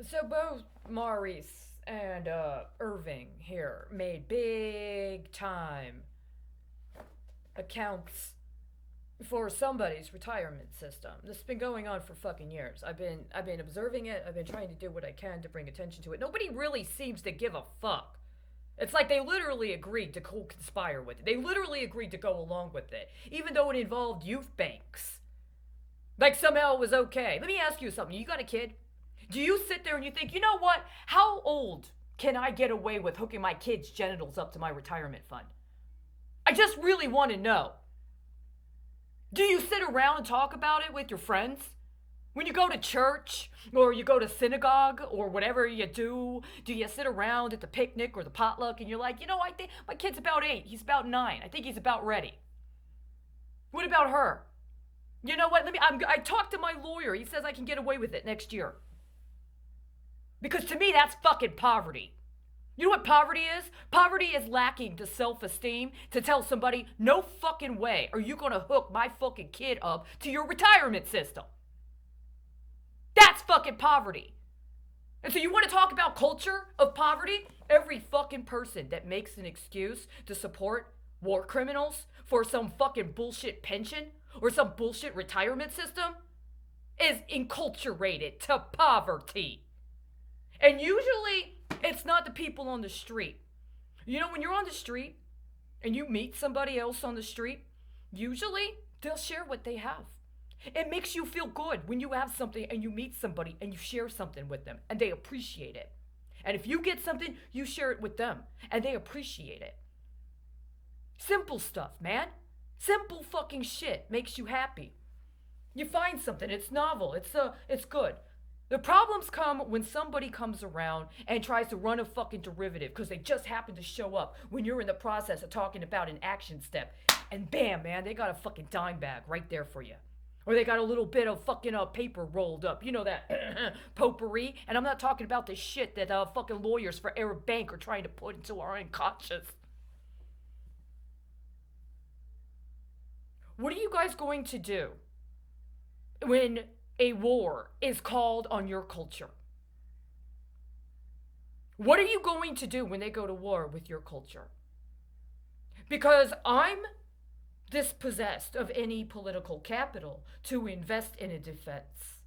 So both Maurice and Irving here made big time accounts for somebody's retirement system. This has been going on for fucking years. I've been observing it. I've been trying to do what I can to bring attention to it. Nobody really seems to give a fuck. It's like they literally agreed to co-conspire with it. They literally agreed to go along with it, even though it involved youth banks. Like somehow it was okay. Let me ask you something. You got a kid? Do you sit there and you think, you know what? How old can I get away with hooking my kid's genitals up to my retirement fund? I just really want to know. Do you sit around and talk about it with your friends? When you go to church or you go to synagogue or whatever you do you sit around at the picnic or the potluck and you're like, you know, I think my kid's about 8, he's about 9, I think he's about ready. What about her? You know what? I talked to my lawyer. He says I can get away with it next year. Because to me, that's fucking poverty. You know what poverty is? Poverty is lacking the self-esteem to tell somebody, no fucking way are you gonna hook my fucking kid up to your retirement system. That's fucking poverty. And so you want to talk about culture of poverty? Every fucking person that makes an excuse to support war criminals for some fucking bullshit pension or some bullshit retirement system is enculturated to poverty. And usually, it's not the people on the street. You know, when you're on the street and you meet somebody else on the street, usually they'll share what they have. It makes you feel good when you have something and you meet somebody and you share something with them and they appreciate it. And if you get something, you share it with them and they appreciate it. Simple stuff, man. Simple fucking shit makes you happy. You find something, it's novel, it's good. The problems come when somebody comes around and tries to run a fucking derivative because they just happen to show up when you're in the process of talking about an action step. And bam, man, they got a fucking dime bag right there for you. Or they got a little bit of fucking paper rolled up. You know that potpourri? And I'm not talking about the shit that fucking lawyers for Arab Bank are trying to put into our unconscious. What are you guys going to do when a war is called on your culture? What are you going to do when they go to war with your culture? Because I'm dispossessed of any political capital to invest in a defense.